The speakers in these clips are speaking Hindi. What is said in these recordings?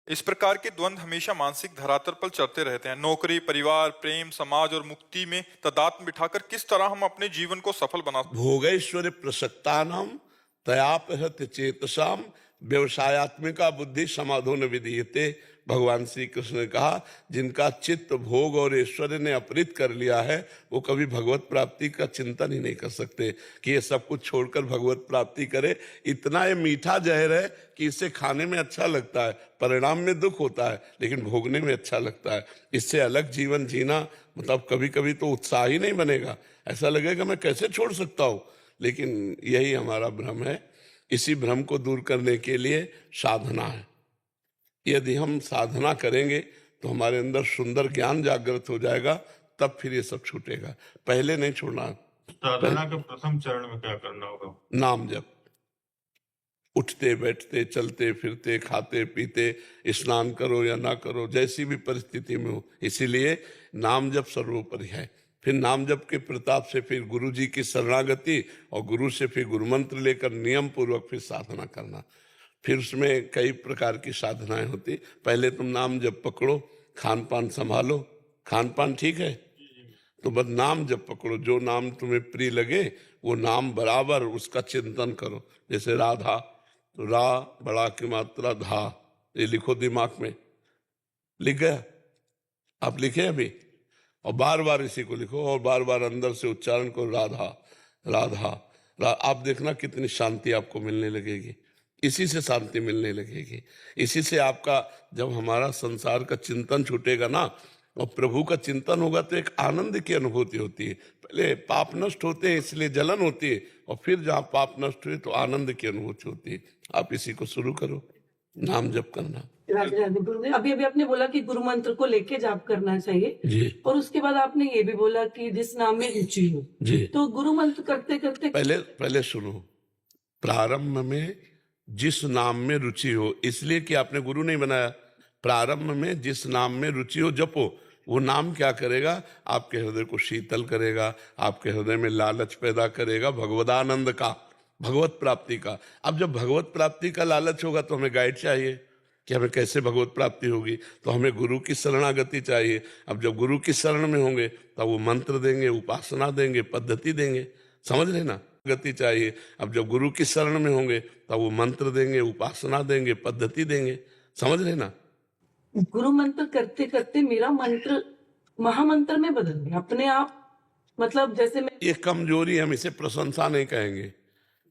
इस प्रकार के द्वंद्व हमेशा मानसिक धरातल पर चलते रहते हैं। नौकरी, परिवार, प्रेम, समाज और मुक्ति में तादात्म्य बिठाकर किस तरह हम अपने जीवन को सफल बना। भोगैश्वर्य प्रसक्तानाम तयापहत चेतसाम व्यवसायत्मिका बुद्धि समाधो न विधीयते। भगवान श्री कृष्ण ने कहा, जिनका चित्त भोग और ऐश्वर्य ने अपहृत कर लिया है, वो कभी भगवत प्राप्ति का चिंतन ही नहीं कर सकते कि ये सब कुछ छोड़कर भगवत प्राप्ति करे। इतना ये मीठा जहर है कि इसे खाने में अच्छा लगता है, परिणाम में दुख होता है, लेकिन भोगने में अच्छा लगता है। इससे अलग जीवन जीना मतलब कभी कभी तो उत्साह ही नहीं बनेगा, ऐसा लगेगा मैं कैसे छोड़ सकता हूँ। लेकिन यही हमारा भ्रम है। इसी भ्रम को दूर करने के लिए साधना है। यदि हम साधना करेंगे तो हमारे अंदर सुंदर ज्ञान जागृत हो जाएगा, तब फिर ये सब छूटेगा, पहले नहीं छोड़ना। साधना के प्रथम चरण में क्या करना होगा? नाम जप। उठते बैठते चलते फिरते खाते पीते स्नान करो या ना करो, जैसी भी परिस्थिति में हो, इसीलिए नाम जप सर्वोपरि है। फिर नाम जप के प्रताप से फिर गुरु जी की शरणागति और गुरु से फिर गुरु मंत्र लेकर नियम पूर्वक फिर साधना करना। फिर उसमें कई प्रकार की साधनाएं होती। पहले तुम नाम जप पकड़ो, खान पान संभालो। खान पान ठीक है तो बस नाम जप पकड़ो, जो नाम तुम्हें प्रिय लगे वो नाम बराबर उसका चिंतन करो। जैसे राधा, तो रा बड़ा की मात्रा धा, ये लिखो दिमाग में। लिख गया? आप लिखे अभी? और बार बार इसी को लिखो और बार बार अंदर से उच्चारण करो, राधा राधा आप देखना कितनी शांति आपको मिलने लगेगी। इसी से शांति मिलने लगेगी। इसी से आपका, जब हमारा संसार का चिंतन छूटेगा ना और प्रभु का चिंतन होगा, तो एक आनंद की अनुभूति होती है। पहले पाप नष्ट होते हैं इसलिए जलन होती है, और फिर जहाँ पाप नष्ट हुए तो आनंद की अनुभूति होती है। आप इसी को शुरू करो, नाम जप करना। राधे राधे गुरुदेव, अभी अभी आपने बोला कि गुरु मंत्र को लेके जाप करना चाहिए जी, और उसके बाद आपने ये भी बोला कि जिस नाम में रुचि हो जी। तो गुरु मंत्र करते करते पहले सुनो, प्रारंभ में जिस नाम में रुचि हो, इसलिए कि आपने गुरु नहीं बनाया। प्रारंभ में जिस नाम में रुचि हो जपो। वो नाम क्या करेगा? आपके हृदय को शीतल करेगा, आपके हृदय में लालच पैदा करेगा भगवदानंद का, भगवत प्राप्ति का। अब जब भगवत प्राप्ति का लालच होगा तो हमें गाइड चाहिए कि हमें कैसे भगवत प्राप्ति होगी, तो हमें गुरु की शरणागति चाहिए। अब जब गुरु की शरण में होंगे तब वो मंत्र देंगे, उपासना देंगे, पद्धति देंगे, समझ रहे ना? गति चाहिए। अब जब गुरु की शरण में होंगे तब वो मंत्र देंगे, उपासना देंगे, पद्धति देंगे, समझ रहे ना? गुरु मंत्र करते करते मेरा मंत्र महामंत्र में बदल गया अपने आप। मतलब जैसे मैं, ये कमजोरी, हम इसे प्रशंसा नहीं कहेंगे,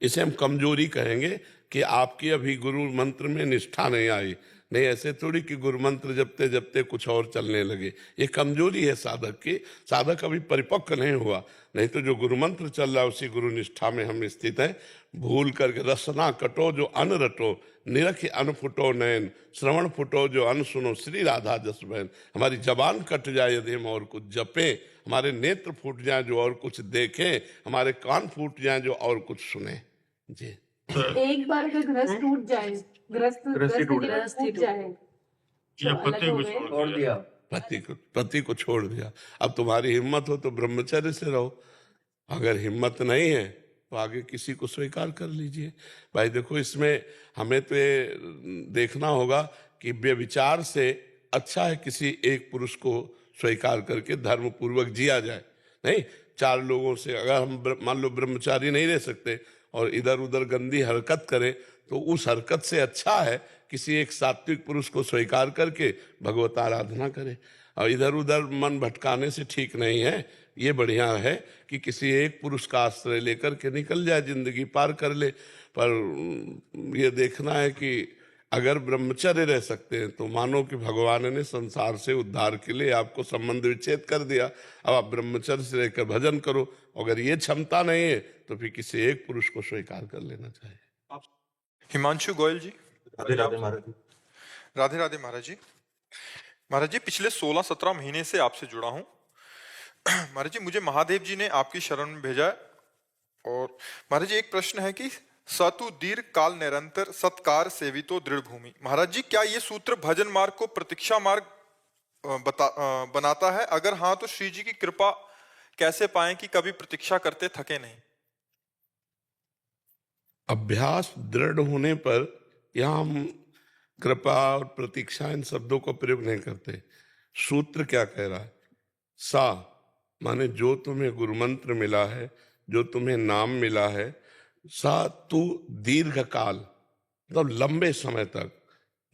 इसे हम कमजोरी कहेंगे कि आपकी अभी गुरु मंत्र में निष्ठा नहीं आई। नहीं, ऐसे थोड़ी कि गुरु मंत्र जपते जपते कुछ और चलने लगे। ये कमजोरी है साधक की। साधक अभी परिपक्व नहीं हुआ। नहीं तो जो गुरु मंत्र चल रहा है उसी गुरु निष्ठा में हम स्थित हैं। भूल करके रसना कटो जो अन रटो, निरख अन फुटो नयन, श्रवण फुटो जो अन सुनो, श्री राधा जस बहन। हमारी जबान कट जाए यदि हम और कुछ जपें, हमारे नेत्र फूट जाए जो और कुछ देखें, हमारे कान फूट जाए जो और कुछ सुने। जी, एक बार अगर ग्रस्त टूट जाए, ग्रस्त टूट जाए, या पति को छोड़ दिया, पति को छोड़ दिया। अब तुम्हारी हिम्मत हो तो ब्रह्मचर्य से रहो, अगर हिम्मत नहीं है तो आगे किसी को स्वीकार कर लीजिए। भाई देखो, इसमें हमें तो ये देखना होगा कि व्यभिचार से अच्छा है किसी एक पुरुष को स्वीकार करके धर्म पूर्वक जिया जाए। नहीं, चार लोगों से अगर हम मान लो ब्रह्मचारी नहीं रह सकते और इधर उधर गंदी हरकत करें, तो उस हरकत से अच्छा है किसी एक सात्विक पुरुष को स्वीकार करके भगवत आराधना करे। और इधर उधर मन भटकाने से ठीक नहीं है। ये बढ़िया है कि किसी एक पुरुष का आश्रय लेकर के निकल जाए, जिंदगी पार कर ले। पर ये देखना है कि अगर ब्रह्मचर्य रह सकते हैं तो मानो कि भगवान ने संसार से उद्धार के लिए आपको संबंध विच्छेद कर दिया। अब आप ब्रह्मचर्य से रहकर भजन करो। अगर ये क्षमता नहीं है तो फिर किसी एक पुरुष को स्वीकार कर लेना चाहिए। हिमांशु गोयल जी। राधे राधे महाराज जी। राधे राधे महाराज जी। महाराज जी, पिछले 16-17 महीने से आपसे जुड़ा हूं। महाराज जी, मुझे महादेव जी ने आपकी शरण में भेजा है। और महाराज जी, एक प्रश्न है कि सतु दीर्घ काल निरंतर सत्कार सेवितो दृढ़ भूमि। महाराज जी, क्या ये सूत्र भजन मार्ग को प्रतीक्षा मार्ग बनाता है? अगर हाँ तो श्री जी की कृपा कैसे पाएं कि कभी प्रतीक्षा करते थके नहीं? अभ्यास दृढ़ होने पर, यहाँ हम कृपा और प्रतीक्षा इन शब्दों का प्रयोग नहीं करते। सूत्र क्या कह रहा है? सा माने जो तुम्हें गुरु मंत्र मिला है, जो तुम्हें नाम मिला है, सा तू दीर्घ काल मतलब लंबे समय तक,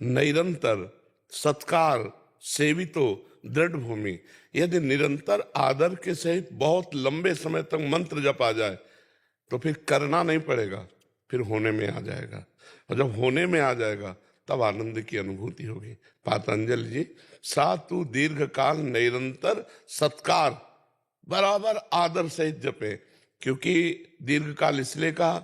निरंतर सत्कार सेवितो दृढ़ भूमि। यदि निरंतर आदर के सहित बहुत लंबे समय तक मंत्र जपा जाए तो फिर करना नहीं पड़ेगा, फिर होने में आ जाएगा, और जब होने में आ जाएगा तब आनंद की अनुभूति होगी। पातंजलि जी, सा तू दीर्घ काल निरंतर सत्कार बराबर आदर सहित जपे। क्योंकि दीर्घ काल इसलिए कहा,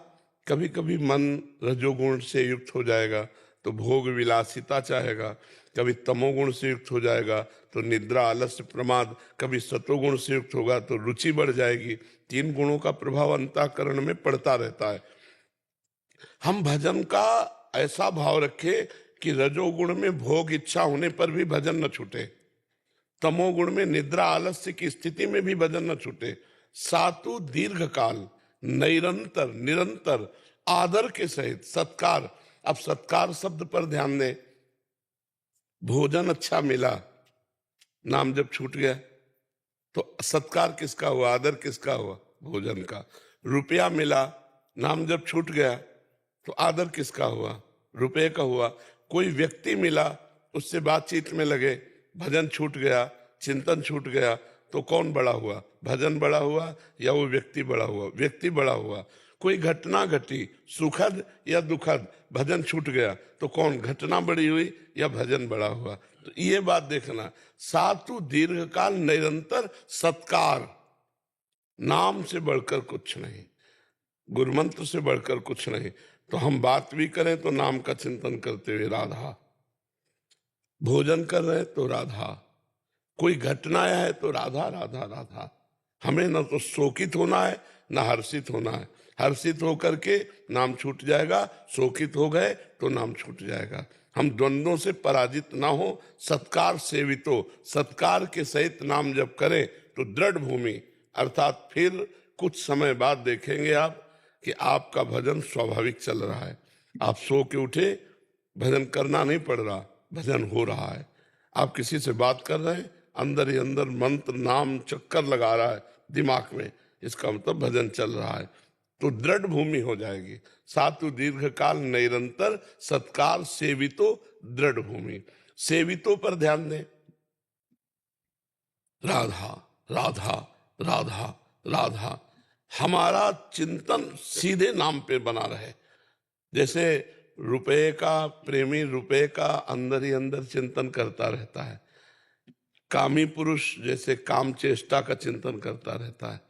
कभी कभी मन रजोगुण से युक्त हो जाएगा तो भोग विलासिता चाहेगा, कभी तमोगुण से युक्त हो जाएगा तो निद्रा आलस्य प्रमाद, कभी सतोगुण से युक्त होगा तो रुचि बढ़ जाएगी। तीन गुणों का प्रभाव अंतःकरण में पड़ता रहता है। हम भजन का ऐसा भाव रखें कि रजोगुण में भोग इच्छा होने पर भी भजन न छूटे, तमोगुण में निद्रा आलस्य की स्थिति में भी भजन न छूटे। सातु दीर्घ काल निरंतर निरंतर आदर के सहित सत्कार। अब सत्कार शब्द पर ध्यान दें। भोजन अच्छा मिला, नाम जब छूट गया तो सत्कार किसका हुआ, आदर किसका हुआ? भोजन का। रुपया मिला, नाम जब छूट गया तो आदर किसका हुआ? रुपये का हुआ। कोई व्यक्ति मिला, उससे बातचीत में लगे, भजन छूट गया, चिंतन छूट गया तो कौन बड़ा हुआ? भजन बड़ा हुआ या वो व्यक्ति बड़ा हुआ? व्यक्ति बड़ा हुआ। कोई घटना घटी, सुखद या दुखद, भजन छूट गया तो कौन? घटना बड़ी हुई या भजन बड़ा हुआ? तो ये बात देखना। सातु दीर्घ काल निरंतर सत्कार, नाम से बढ़कर कुछ नहीं, गुरुमंत्र से बढ़कर कुछ नहीं। तो हम बात भी करें तो नाम का चिंतन करते हुए राधा, भोजन कर रहे हैं तो राधा, कोई घटना है तो राधा राधा राधा। हमें न तो शोकित होना है न हर्षित होना है। हर्षित होकर के नाम छूट जाएगा, शोकित हो गए तो नाम छूट जाएगा। हम द्वंद्वों से पराजित ना हो, सत्कार सेवितो, सत्कार के सहित नाम जब करें तो दृढ़ भूमि, अर्थात फिर कुछ समय बाद देखेंगे आप कि आपका भजन स्वाभाविक चल रहा है। आप सो के उठे, भजन करना नहीं पड़ रहा, भजन हो रहा है। आप किसी से बात कर रहे हैं, अंदर ही अंदर मंत्र नाम चक्कर लगा रहा है दिमाग में, इसका मतलब भजन चल रहा है। तो दृढ़ भूमि हो जाएगी। सातु दीर्घ काल निरंतर सत्कार सेवितो दृढ़ भूमि। सेवितो पर ध्यान दें। राधा राधा राधा राधा, हमारा चिंतन सीधे नाम पे बना रहे। जैसे रुपए का प्रेमी रुपए का अंदर ही अंदर चिंतन करता रहता है, कामी पुरुष जैसे काम चेष्टा का चिंतन करता रहता है,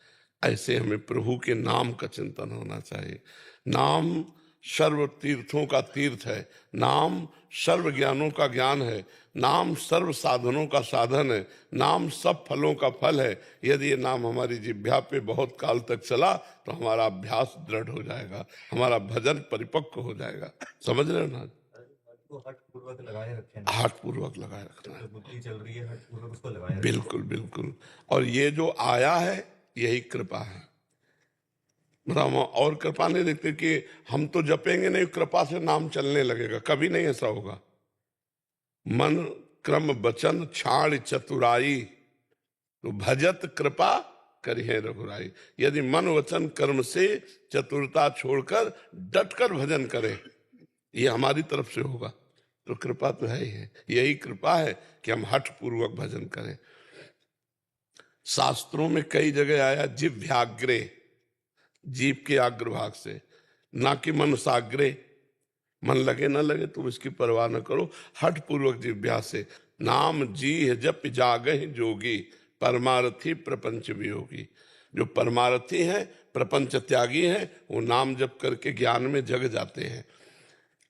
ऐसे हमें प्रभु के नाम का चिंतन होना चाहिए। नाम सर्व तीर्थों का तीर्थ है, नाम सर्व ज्ञानों का ज्ञान है, नाम सर्व साधनों का साधन है, नाम सब फलों का फल है। यदि ये नाम हमारी जिह्वा पे बहुत काल तक चला तो हमारा अभ्यास दृढ़ हो जाएगा, हमारा भजन परिपक्व हो जाएगा। समझ रहे हो ना? तो हठ पूर्वक लगाए रखें, हठ पूर्वक लगाए रखना है। बुद्धि चल रही है, हठ पूर्वक उसको लगाए बिल्कुल बिल्कुल। और ये जो आया है यही कृपा है। मतलब और कृपा नहीं देखते कि हम तो जपेंगे नहीं, कृपा से नाम चलने लगेगा, कभी नहीं ऐसा होगा। मन क्रम वचन छाड़ चतुराई, तो भजत कृपा करिए रघुराई। यदि मन वचन कर्म से चतुरता छोड़कर डटकर भजन करें, ये हमारी तरफ से होगा तो कृपा तो है ही है। यही कृपा है कि हम हठ पूर्वक भजन करें। शास्त्रों में कई जगह आया जिह्वाग्रे, जीव के अग्रभाग से, ना कि मन साग्रे। मन लगे न लगे तुम इसकी परवाह न करो, हठ पूर्वक जिह्वा से नाम जी जप जागहि जोगी, परमारथी प्रपंच वियोगी। जो परमारथी हैं, प्रपंच त्यागी हैं, वो नाम जप करके ज्ञान में जग जाते हैं।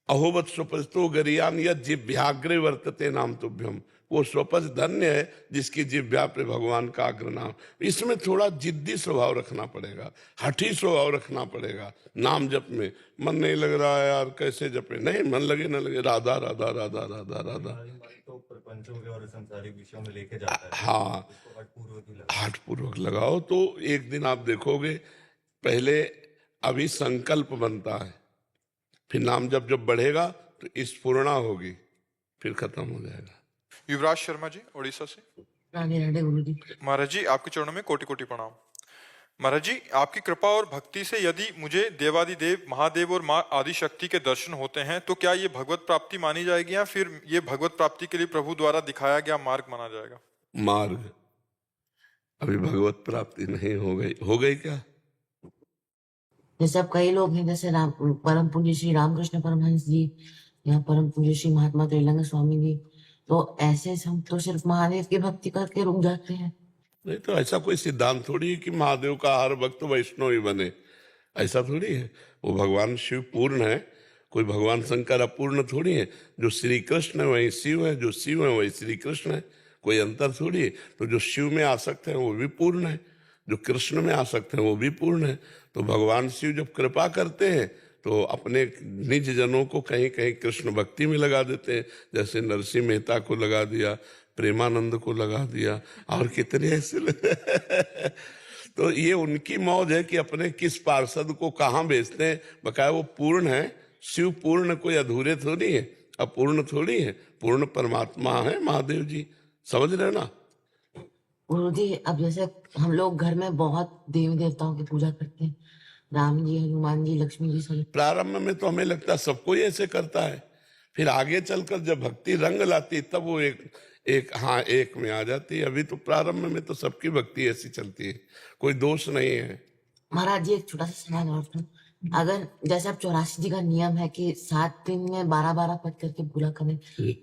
अहोवत स्वपस्तो गरियान यद जिह्वाग्रे वर्तते नाम तुभ्यम, वो स्वपच धन्य है जिसकी जिह्वा पे भगवान का अग्र नाम। इसमें थोड़ा जिद्दी स्वभाव रखना पड़ेगा, हठी स्वभाव रखना पड़ेगा। नाम जप में मन नहीं लग रहा है यार, कैसे जपे? नहीं, मन लगे न लगे, राधा राधा राधा राधा राधा। तो प्रपंचों के और संसारिक विषयों में लेके जाता है। हाँ, उसको हठ पूर्वक ही लगाओ। हठ पूर्वक लगाओ तो एक दिन आप देखोगे, पहले अभी संकल्प बनता है, फिर नाम जब जब बढ़ेगा तो स्फुरणा होगी, फिर खत्म हो जाएगा। युवराज शर्मा जी उड़ीसा से। राधे राधे गुरु जी। महाराज जी आपके चरणों में कोटि कोटि प्रणाम। महाराज जी आपकी कृपा और भक्ति से यदि मुझे देवादिदेव महादेव और माँ आदि शक्ति के दर्शन होते हैं तो क्या ये भगवत प्राप्ति मानी जाएगी या फिर ये भगवत प्राप्ति के लिए प्रभु द्वारा दिखाया गया मार्ग माना जाएगा? मार्ग। अभी भगवत प्राप्ति नहीं हो गई क्या? जैसे अब कई लोग हैं, जैसे परम पूज्य श्री रामकृष्ण परमहंस जी या परम पूज्य श्री महात्मा त्रिलंग स्वामी जी, तो ऐसे हम तो सिर्फ महादेव की भक्ति करके रुक जाते हैं। नहीं तो ऐसा कोई सिद्धांत थोड़ी है कि महादेव का हर भक्त वैष्णव ही बने, ऐसा थोड़ी है। वो भगवान शिव पूर्ण है, कोई भगवान शंकर अपूर्ण थोड़ी है। जो श्री कृष्ण है वही शिव है, जो शिव है वही श्री कृष्ण है, कोई अंतर थोड़ी है। तो जो शिव में आसक्त है वो भी पूर्ण है, जो कृष्ण में आसक्त है वो भी पूर्ण है। तो भगवान शिव जब कृपा करते हैं तो अपने निज जनों को कहीं कहीं कृष्ण भक्ति में लगा देते हैं, जैसे नरसिंह मेहता को लगा दिया, प्रेमानंद को लगा दिया, और कितने ऐसे तो ये उनकी मौज है कि अपने किस पार्षद को कहाँ भेजते हैं। बकाया वो पूर्ण है, शिव पूर्ण, कोई अधूरे थोड़ी है, अपूर्ण थोड़ी है, पूर्ण परमात्मा है महादेव जी, समझ रहे ना। गुरु जी अब जैसे हम लोग घर में बहुत देवी देवताओं की पूजा करते हैं, राम जी, हनुमान जी, लक्ष्मी जी, सब। प्रारंभ में तो हमें लगता है सबको ही ऐसे करता है, फिर आगे चलकर जब भक्ति रंग लाती तब वो एक में आ जाती है। अभी तो प्रारंभ में तो सबकी भक्ति ऐसी चलती है, कोई दोष नहीं है। महाराज जी एक छोटा सा सवाल और था, अगर जैसे अब 84 जी का नियम है कि 7 दिन में 12-12 पढ़ करके पूरा करें,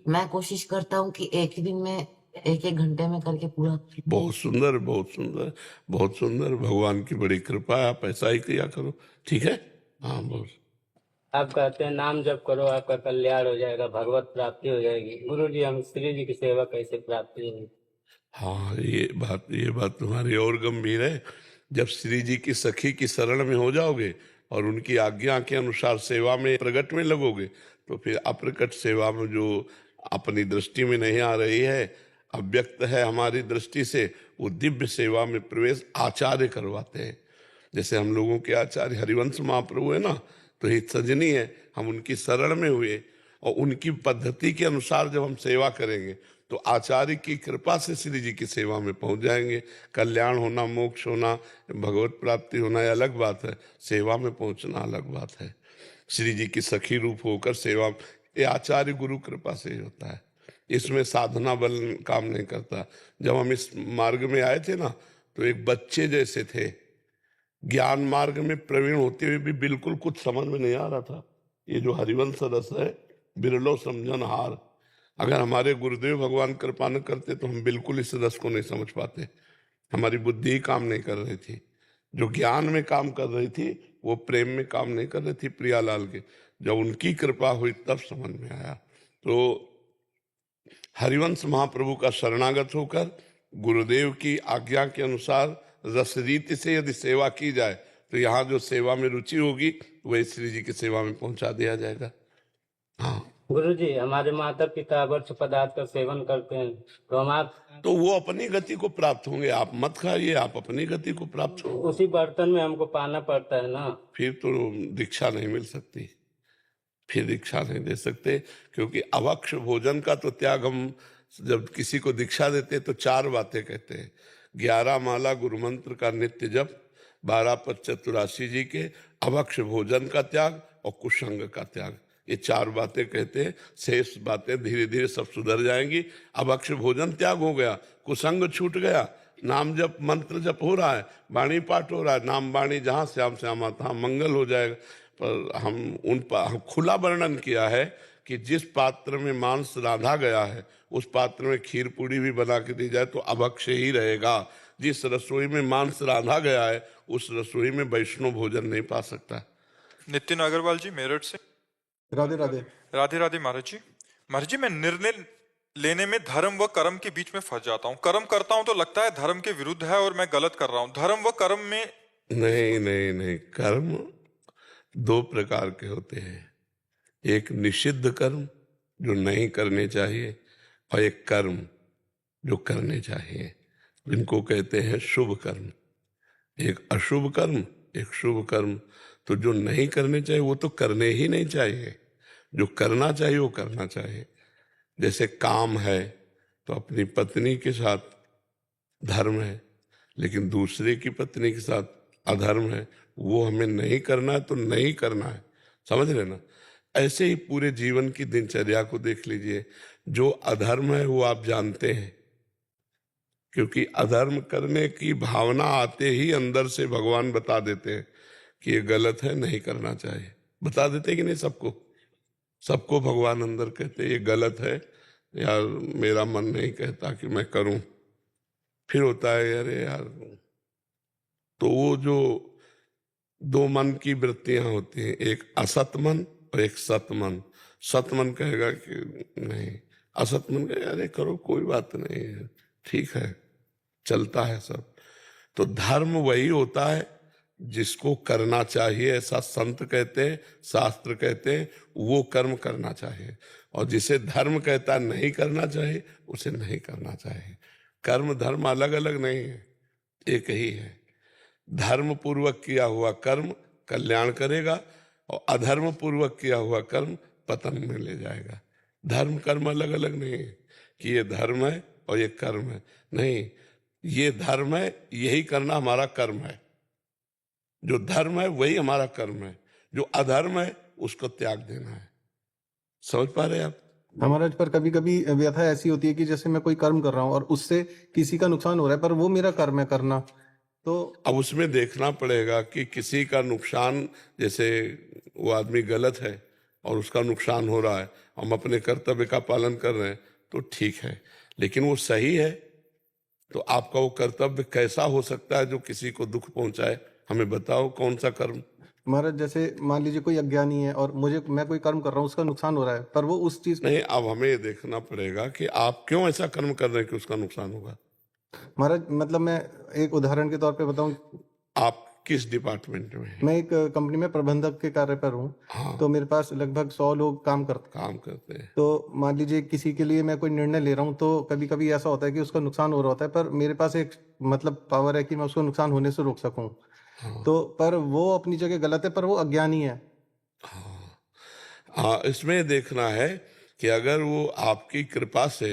मैं कोशिश करता हूँ कि एक ही दिन में 1-1 घंटे में करके पूरा। बहुत सुंदर, बहुत सुंदर, बहुत सुंदर, भगवान की बड़ी कृपा है, आप ऐसा ही किया करो, ठीक है। हाँ बहुत। आप कहते हैं नाम जप करो आपका कल्याण हो जाएगा, भगवत प्राप्ति हो जाएगी। गुरु जी हम श्री जी की सेवा कैसे प्राप्ति होगी? हाँ ये बात तुम्हारी और गंभीर है। जब श्री जी की सखी की शरण में हो जाओगे और उनकी आज्ञा के अनुसार सेवा में प्रगट में लगोगे तो फिर अप्रकट सेवा में जो अपनी दृष्टि में नहीं आ रही है, अव्यक्त है हमारी दृष्टि से, वो दिव्य सेवा में प्रवेश आचार्य करवाते हैं। जैसे हम लोगों के आचार्य हरिवंश महाप्रभु है ना, तो ये सजनी है, हम उनकी शरण में हुए और उनकी पद्धति के अनुसार जब हम सेवा करेंगे तो आचार्य की कृपा से श्री जी की सेवा में पहुंच जाएंगे। कल्याण होना, मोक्ष होना, भगवत प्राप्ति होना ये अलग बात है, सेवा में पहुंचना अलग बात है। श्री जी की सखी रूप होकर सेवा, ये आचार्य गुरु कृपा से ही होता है, इसमें साधना बल काम नहीं करता। जब हम इस मार्ग में आए थे ना तो एक बच्चे जैसे थे, ज्ञान मार्ग में प्रवीण होते हुए भी बिल्कुल कुछ समझ में नहीं आ रहा था। ये जो हरिवंश रस है, बिरलो समझन हार, अगर हमारे गुरुदेव भगवान कृपा न करते तो हम बिल्कुल इस रस को नहीं समझ पाते। हमारी बुद्धि ही काम नहीं कर रही थी, जो ज्ञान में काम कर रही थी वो प्रेम में काम नहीं कर रही थी प्रियालाल के। जब उनकी कृपा हुई तब समझ में आया। तो हरिवंश महाप्रभु का शरणागत होकर गुरुदेव की आज्ञा के अनुसार रस रीति से यदि सेवा की जाए तो यहाँ जो सेवा में रुचि होगी वही श्री जी की सेवा में पहुंचा दिया जाएगा। हाँ गुरु जी हमारे माता पिता वर्ष पदार्थ का सेवन करते हैं तो हम आप तो वो अपनी गति को प्राप्त होंगे, आप मत खाइए, आप अपनी गति को प्राप्त होंगे। उसी बर्तन में हमको पाना पड़ता है ना, फिर तो दीक्षा नहीं मिल सकती, फिर दीक्षा नहीं दे सकते, क्योंकि अभक्ष भोजन का तो त्याग हम जब किसी को दीक्षा देते तो 4 बातें कहते हैं। 11 माला गुरु मंत्र का नित्य जप, 12 पद चतुराशी जी के, अभक्ष भोजन का त्याग और कुसंग का त्याग, ये 4 बातें कहते हैं। शेष बातें धीरे धीरे सब सुधर जाएंगी। अभक्ष भोजन त्याग हो गया, कुसंग छूट गया, नाम जप मंत्र जप हो रहा है, वाणी पाठ हो रहा है, नाम वाणी जहाँ श्याम श्यामा तहाँ मंगल हो जाएगा। पर हम खुला वर्णन किया है कि जिस पात्र में मांस रांधा गया है उस पात्र में खीर पूड़ी भी बना के दी जाए तो अभक्ष ही रहेगा। जिस रसोई में मांस रांधा गया है उस रसोई में वैष्णव भोजन नहीं पा सकता। नितिन अग्रवाल जी मेरठ से। राधे राधे। राधे राधे महाराज जी। महाराज जी मैं निर्णय लेने में धर्म व कर्म के बीच में फंस जाता हूँ। कर्म करता हूँ तो लगता है धर्म के विरुद्ध है और मैं गलत कर रहा हूँ। धर्म व कर्म में नहीं, कर्म 2 प्रकार के होते हैं, एक निषिद्ध कर्म जो नहीं करने चाहिए और एक कर्म जो करने चाहिए, जिनको कहते हैं शुभ कर्म। एक अशुभ कर्म, एक शुभ कर्म। तो जो नहीं करने चाहिए वो तो करने ही नहीं चाहिए, जो करना चाहिए वो करना चाहिए। जैसे काम है तो अपनी पत्नी के साथ धर्म है, लेकिन दूसरे की पत्नी के साथ अधर्म है, वो हमें नहीं करना है तो नहीं करना है, समझ रहे ना। ऐसे ही पूरे जीवन की दिनचर्या को देख लीजिए, जो अधर्म है वो आप जानते हैं, क्योंकि अधर्म करने की भावना आते ही अंदर से भगवान बता देते हैं कि ये गलत है, नहीं करना चाहिए। बता देते हैं कि नहीं सबको, सबको भगवान अंदर कहते ये गलत है, यार मेरा मन नहीं कहता कि मैं करूं, फिर होता है अरे यार। तो वो जो दो मन की वृत्तियां होती हैं, एक असत मन और एक सत मन। सत मन कहेगा कि नहीं, असत मन कहेगा अरे करो कोई बात नहीं है, ठीक है, चलता है सब। तो धर्म वही होता है जिसको करना चाहिए, ऐसा संत कहते हैं, शास्त्र कहते हैं, वो कर्म करना चाहिए। और जिसे धर्म कहता नहीं करना चाहिए, उसे नहीं करना चाहिए। कर्म धर्म अलग अलग नहीं है, एक ही है। धर्म पूर्वक किया हुआ कर्म कल्याण करेगा और अधर्म पूर्वक किया हुआ कर्म पतन में ले जाएगा। धर्म कर्म अलग अलग नहीं है कि ये धर्म है और ये कर्म है, नहीं, ये धर्म है, यही करना हमारा कर्म है। जो धर्म है वही हमारा कर्म है, जो अधर्म है उसको त्याग देना है। समझ पा रहे हैं आप? हमारा पर कभी कभी व्यथा ऐसी होती है कि जैसे मैं कोई कर्म कर रहा हूँ और उससे किसी का नुकसान हो रहा है, पर वो मेरा कर्म है करना, तो अब उसमें देखना पड़ेगा कि किसी का नुकसान, जैसे वो आदमी गलत है और उसका नुकसान हो रहा है, हम अपने कर्तव्य का पालन कर रहे हैं तो ठीक है, लेकिन वो सही है तो आपका वो कर्तव्य कैसा हो सकता है जो किसी को दुख पहुंचाए? हमें बताओ कौन सा कर्म। महाराज जैसे मान लीजिए कोई अज्ञानी है और मैं कोई कर्म कर रहा हूँ, उसका नुकसान हो रहा है, पर वो उस चीज नहीं, अब हमें ये देखना पड़ेगा कि आप क्यों ऐसा कर्म कर रहे हैं कि उसका नुकसान होगा। महाराज मतलब मैं एक उदाहरण के तौर पे बताऊं, आप किस डिपार्टमेंट में हैं? मैं एक कंपनी में प्रबंधक के कार्य पर हूँ। हाँ। तो मेरे पास लगभग 100 लोग काम करते हैं। तो मान लीजिए किसी के लिए मैं कोई निर्णय ले रहा हूँ, तो कभी कभी ऐसा होता है कि उसका नुकसान हो रहा होता है, पर मेरे पास एक मतलब पावर है कि मैं उसको नुकसान होने से रोक सकूं। हाँ। तो पर वो अपनी जगह गलत है, पर वो अज्ञानी है। हाँ, इसमें देखना है कि अगर वो आपकी कृपा से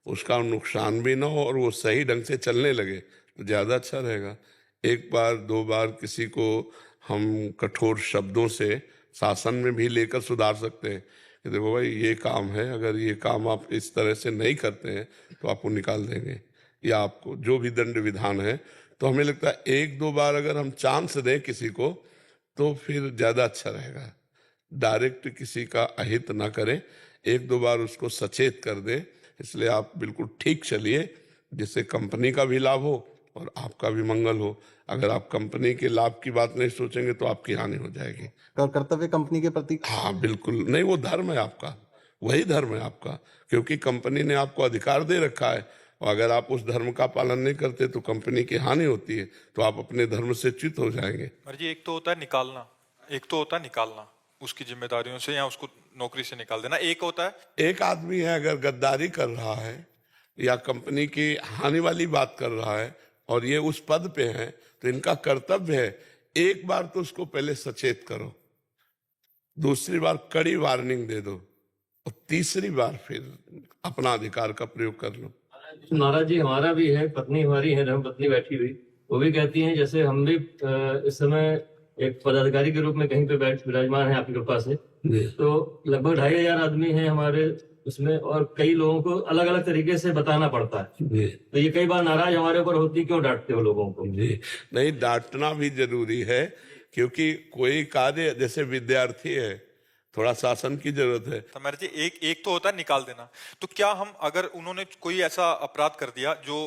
उसका नुकसान भी ना हो और वो सही ढंग से चलने लगे तो ज्यादा अच्छा रहेगा। एक बार दो बार किसी को हम कठोर शब्दों से शासन में भी लेकर सुधार सकते हैं कि देखो भाई ये काम है, अगर ये काम आप इस तरह से नहीं करते हैं तो आपको निकाल देंगे, या आपको जो भी दंड विधान है। तो हमें लगता है एक दो बार अगर हम चांस दें किसी को तो फिर ज्यादा अच्छा रहेगा। डायरेक्ट किसी का अहित ना करें, एक दो बार उसको सचेत कर दें। इसलिए आप बिल्कुल ठीक चलिए जिससे कंपनी का भी लाभ हो और आपका भी मंगल हो। अगर आप कंपनी के लाभ की बात नहीं सोचेंगे तो आपकी हानि हो जाएगी। कर्तव्य कंपनी के प्रति, हाँ बिल्कुल नहीं, वो धर्म है आपका, वही धर्म है आपका, क्योंकि कंपनी ने आपको अधिकार दे रखा है और अगर आप उस धर्म का पालन नहीं करते तो कंपनी की हानि होती है, तो आप अपने धर्म से च्युत हो जाएंगे। जी, एक तो होता है निकालना, एक तो होता है निकालना उसकी जिम्मेदारियों से या उसको नौकरी से निकाल देना। एक होता है एक आदमी है अगर गद्दारी कर रहा है या कंपनी की हानि वाली बात कर रहा है और ये उस पद पे है, तो इनका कर्तव्य है एक बार तो उसको पहले सचेत करो, दूसरी बार कड़ी वार्निंग दे दो और तीसरी बार फिर अपना अधिकार का प्रयोग कर लो। महाराज जी, हमारा भी है, पत्नी हमारी है, धर्म पत्नी बैठी हुई, वो भी कहती हैं जैसे हम भी इस समय एक पदाधिकारी के रूप में कहीं पे विराजमान है आपकी कृपा से, तो लगभग 2500 आदमी हैं हमारे उसमें और कई लोगों को अलग अलग तरीके से बताना पड़ता है। तो ये कई बार नाराज हमारे ऊपर होती, क्यों डांटते हो लोगों को? नहीं, डांटना भी जरूरी है, क्योंकि कोई कार्य जैसे विद्यार्थी है, थोड़ा शासन की जरूरत है। हमारे जी एक तो होता है निकाल देना। तो क्या हम अगर उन्होंने कोई ऐसा अपराध कर दिया जो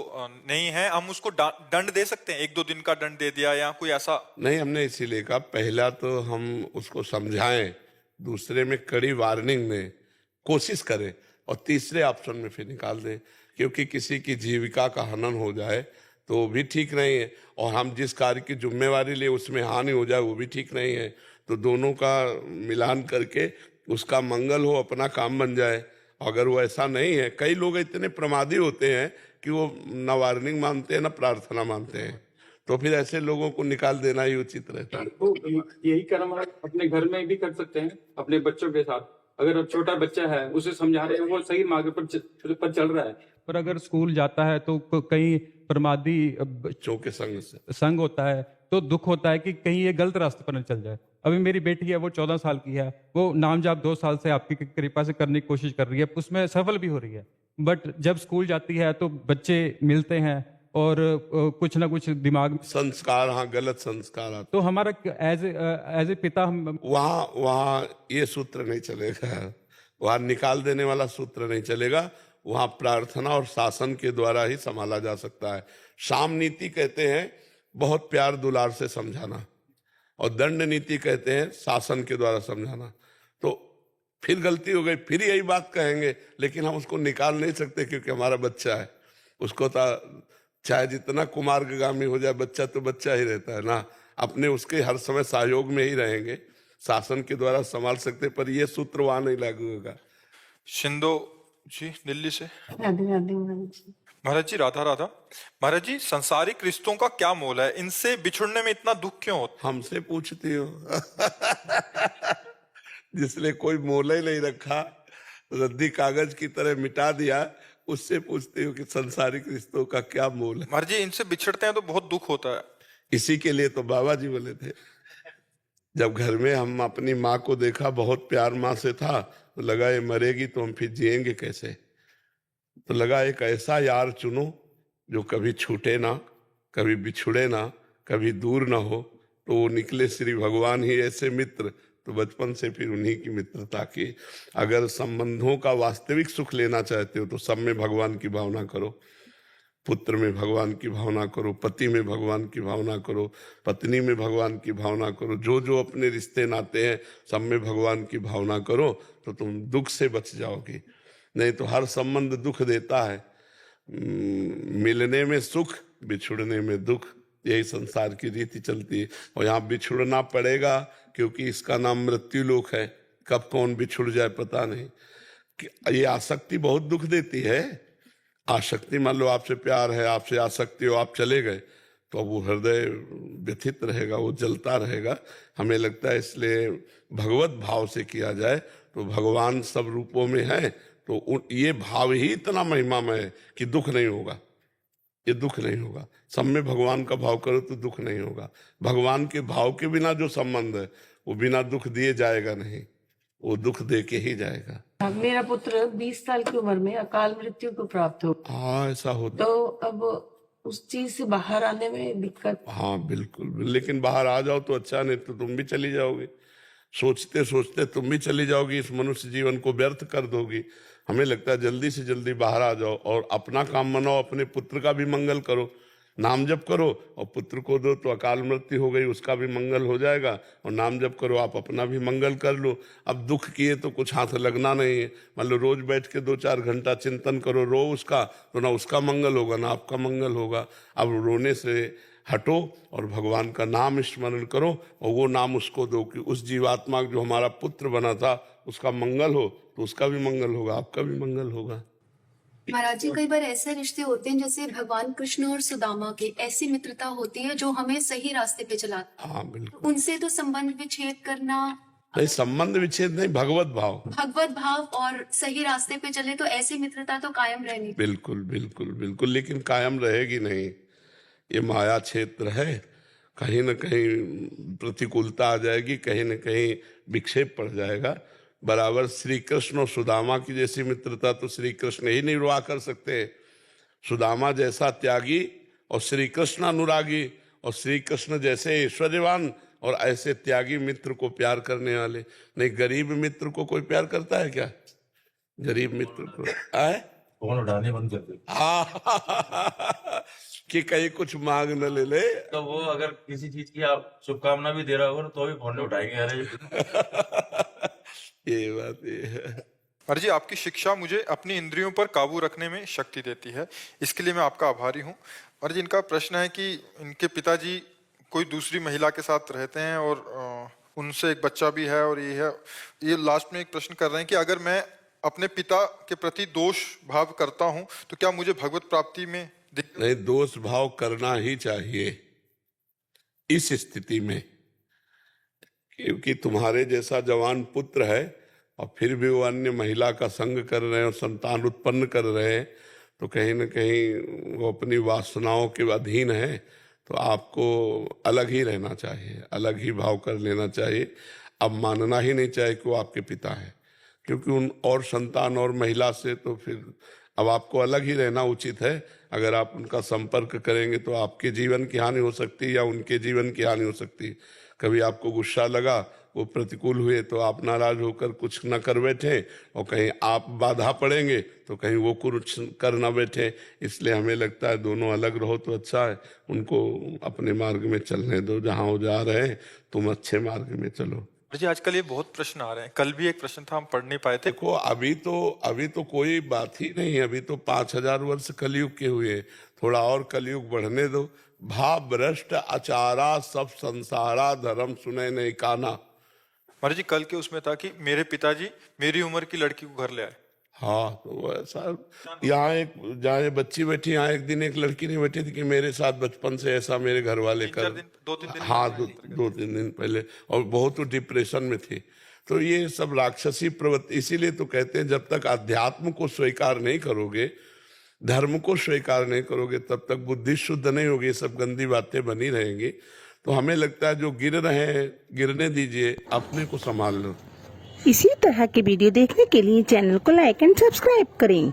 नहीं है, हम उसको दंड दे सकते हैं? 1-2 दिन का दंड दे दिया या कोई ऐसा? नहीं, हमने इसीलिए कहा पहला तो हम उसको समझाएं, दूसरे में कड़ी वार्निंग दें, कोशिश करें और तीसरे ऑप्शन में फिर निकाल दें, क्योंकि किसी की जीविका का हनन हो जाए तो वो भी ठीक नहीं है और हम जिस कार्य की जिम्मेवारी लिए उसमें हानि हो जाए वो भी ठीक नहीं है। तो दोनों का मिलान करके उसका मंगल हो, अपना काम बन जाए। अगर वो ऐसा नहीं है, कई लोग इतने प्रमादी होते हैं कि वो न वार्निंग मानते हैं न प्रार्थना मानते हैं, तो फिर ऐसे लोगों को निकाल देना ही उचित रहता है। तो यही कर्म आप अपने घर में भी कर सकते हैं, अपने बच्चों के साथ। अगर छोटा बच्चा है उसे समझा रहे हैं, वो सही मार्ग पर चल रहा है। पर अगर स्कूल जाता है तो कहीं प्रमादी बच्चों के संग से संग होता है, तो दुख होता है कि कहीं ये गलत रास्ते पर न चल जाए। अभी मेरी बेटी है, वो 14 साल की है, वो नाम जाप 2 साल से आपकी कृपा से करने की कोशिश कर रही है, उसमें सफल भी हो रही है। बट जब स्कूल जाती है तो बच्चे मिलते हैं और कुछ ना कुछ दिमाग में संस्कार, हाँ, गलत संस्कार आते। तो हमारा एज ए पिता हम वहाँ ये सूत्र नहीं चलेगा, वहाँ निकाल देने वाला सूत्र नहीं चलेगा। वहाँ प्रार्थना और शासन के द्वारा ही संभाला जा सकता है। साम नीति कहते हैं बहुत प्यार दुलार से समझाना, और दंड नीति कहते हैं शासन के द्वारा समझाना। तो फिर गलती हो गई, फिर यही बात कहेंगे, लेकिन हम उसको निकाल नहीं सकते क्योंकि हमारा बच्चा है। उसको तो चाहे जितना कुमार्गामी हो जाए, बच्चा तो बच्चा ही रहता है ना। अपने उसके हर समय सहयोग में ही रहेंगे, शासन के द्वारा संभाल सकते, पर ये सूत्र वहां नहीं लागू होगा। शिंदो जी दिल्ली से। राधे राधे महाराज जी। महाराज जी राधा राधा। महाराज जी, संसारिक रिश्तों का क्या मोल है? इनसे बिछुड़ने में इतना दुख क्यों होता? हमसे पूछती हो? जिसने कोई मोल ही नहीं रखा, रद्दी कागज की तरह मिटा दिया, उससे पूछती हो कि संसारिक रिश्तों का क्या मोल है? महाराज जी, इनसे बिछड़ते हैं तो बहुत दुख होता है। इसी के लिए तो बाबा जी बोले थे, जब घर में हम अपनी माँ को देखा, बहुत प्यार माँ से था, तो लगा ये मरेगी तो हम फिर जिएंगे कैसे। तो लगा एक ऐसा यार चुनो जो कभी छूटे ना, कभी बिछुड़े ना, कभी दूर ना हो। तो वो निकले श्री भगवान ही ऐसे मित्र। तो बचपन से फिर उन्हीं की मित्रता की। अगर संबंधों का वास्तविक सुख लेना चाहते हो तो सब में भगवान की भावना करो। पुत्र में भगवान की भावना करो, पति में भगवान की भावना करो, पत्नी में भगवान की भावना करो। जो जो अपने रिश्ते नाते हैं सब में भगवान की भावना करो, तो तुम दुख से बच जाओगे। नहीं तो हर संबंध दुख देता है। मिलने में सुख, बिछुड़ने में दुख, यही संसार की रीति चलती है। और यहाँ बिछुड़ना पड़ेगा क्योंकि इसका नाम मृत्यु लोक है। कब कौन बिछुड़ जाए पता नहीं। ये आसक्ति बहुत दुख देती है। आसक्ति, मान लो आपसे प्यार है, आपसे आसक्ति हो, आप चले गए, तो अब वो हृदय व्यथित रहेगा, वो जलता रहेगा। हमें लगता है इसलिए भगवत भाव से किया जाए तो भगवान सब रूपों में है, तो ये भाव ही इतना महिमामय है कि दुख नहीं होगा। ये दुख नहीं होगा। सब में भगवान का भाव करो तो दुख नहीं होगा। भगवान के भाव के बिना जो संबंध है वो बिना दुख दिए जाएगा नहीं, वो दुख दे के ही जाएगा। मेरा पुत्र 20 साल की उम्र में अकाल मृत्यु को प्राप्त हो। हाँ, ऐसा होता। तो अब उस चीज से बाहर आने में दिक्कत। हाँ बिल्कुल, लेकिन बाहर आ जाओ तो अच्छा, नहीं तो तुम भी चली जाओगी। सोचते सोचते तुम भी चली जाओगी, इस मनुष्य जीवन को व्यर्थ कर दोगी। हमें लगता है जल्दी से जल्दी बाहर आ जाओ और अपना काम मनाओ, अपने पुत्र का भी मंगल करो, नाम जप करो, और पुत्र को दो तो अकाल मृत्यु हो गई, उसका भी मंगल हो जाएगा। और नाम जप करो, आप अपना भी मंगल कर लो। अब दुख किए तो कुछ हाथ लगना नहीं है। मान लो रोज बैठ के 2-4 घंटा चिंतन करो, रो उसका, तो ना उसका मंगल होगा ना आपका मंगल होगा। अब रोने से हटो और भगवान का नाम स्मरण करो, और वो नाम उसको दो कि उस जीवात्मा जो हमारा पुत्र बना था उसका मंगल हो, तो उसका भी मंगल होगा, आपका भी मंगल होगा। महाराज जी, कई बार ऐसे रिश्ते होते हैं जैसे भगवान कृष्ण और सुदामा की ऐसी मित्रता होती है जो हमें सही रास्ते पे चलाती है। हाँ बिल्कुल। उनसे तो संबंध विच्छेद करना नहीं, संबंध विच्छेद नहीं, भगवत भाव। भगवत भाव और सही रास्ते पे चले तो ऐसी मित्रता तो कायम रहनी। बिल्कुल बिल्कुल बिल्कुल, लेकिन कायम रहेगी नहीं। ये माया क्षेत्र है, कहीं न कहीं प्रतिकूलता आ जाएगी, कहीं न कहीं विक्षेप पड़ जाएगा। बराबर श्री कृष्ण और सुदामा की जैसी मित्रता तो श्री कृष्ण ही निर्वाह कर सकते हैं। सुदामा जैसा त्यागी और श्री कृष्ण अनुरागी, और श्री कृष्ण जैसे ऐश्वर्यवान और ऐसे त्यागी मित्र को प्यार करने वाले। नहीं, गरीब मित्र को कोई प्यार करता है क्या? गरीब मित्र को आए फोन उठाने बंद कर दे कि कहीं कुछ मांग न ले ले। तो वो अगर किसी चीज की आप शुभकामना भी दे रहा होगा तो भी फोन नहीं उठाएंगे। अरे ये बात ये है। महाराज जी, आपकी शिक्षा मुझे अपनी इंद्रियों पर काबू रखने में शक्ति देती है, इसके लिए मैं आपका आभारी हूँ। महाराज जी, इनका प्रश्न है कि इनके पिताजी कोई दूसरी महिला के साथ रहते हैं और उनसे एक बच्चा भी है, और ये लास्ट में एक प्रश्न कर रहे हैं कि अगर मैं अपने पिता के प्रति दोष भाव करता हूँ तो क्या मुझे भगवत प्राप्ति में नहीं, दोष भाव करना ही चाहिए इस स्थिति में, क्योंकि तुम्हारे जैसा जवान पुत्र है और फिर भी वो अन्य महिला का संग कर रहे हैं और संतान उत्पन्न कर रहे हैं, तो कहीं ना कहीं वो अपनी वासनाओं के अधीन है। तो आपको अलग ही रहना चाहिए, अलग ही भाव कर लेना चाहिए। अब मानना ही नहीं चाहिए कि वो आपके पिता है, क्योंकि उन और संतान और महिला से तो फिर अब आपको अलग ही रहना उचित है। अगर आप उनका संपर्क करेंगे तो आपके जीवन की हानि हो सकती है या उनके जीवन की हानि हो सकती है। कभी आपको गुस्सा लगा, वो प्रतिकूल हुए, तो आप नाराज होकर कुछ न कर बैठे, और कहीं आप बाधा पड़ेंगे तो कहीं वो कुछ कर ना बैठे। इसलिए हमें लगता है दोनों अलग रहो तो अच्छा है। उनको अपने मार्ग में चलने दो, जहाँ वो जा रहे हैं तुम अच्छे मार्ग में चलो। जी आजकल ये बहुत प्रश्न आ रहे हैं, कल भी एक प्रश्न था हम पढ़ नहीं पाए थे। देखो अभी तो कोई बात ही नहीं है, अभी तो 5000 वर्ष कलयुग के हुए, थोड़ा और कलयुग बढ़ने दो। भाव भ्रष्ट आचारा सब संसारा धर्म सुने नहीं काना। महाराज जी कल के उसमें था कि मेरे पिताजी मेरी उम्र की लड़की को घर ले आए। हाँ, तो ऐसा यहाँ जहाँ ये बच्ची बैठी, यहाँ एक दिन एक लड़की नहीं बैठी थी कि मेरे साथ बचपन से ऐसा मेरे घर वाले कर, 2-3 दिन हाँ 2-3 दिन पहले, और बहुत डिप्रेशन में थी। तो ये सब राक्षसी प्रवृत्ति, इसीलिए तो कहते हैं जब तक अध्यात्म को स्वीकार नहीं करोगे, धर्म को स्वीकार नहीं करोगे, तब तक बुद्धि शुद्ध नहीं होगी, ये सब गंदी बातें बनी रहेंगी। तो हमें लगता है जो गिर रहे हैं गिरने दीजिए, अपने को संभाल लो। इसी तरह के वीडियो देखने के लिए चैनल को लाइक एंड सब्सक्राइब करें।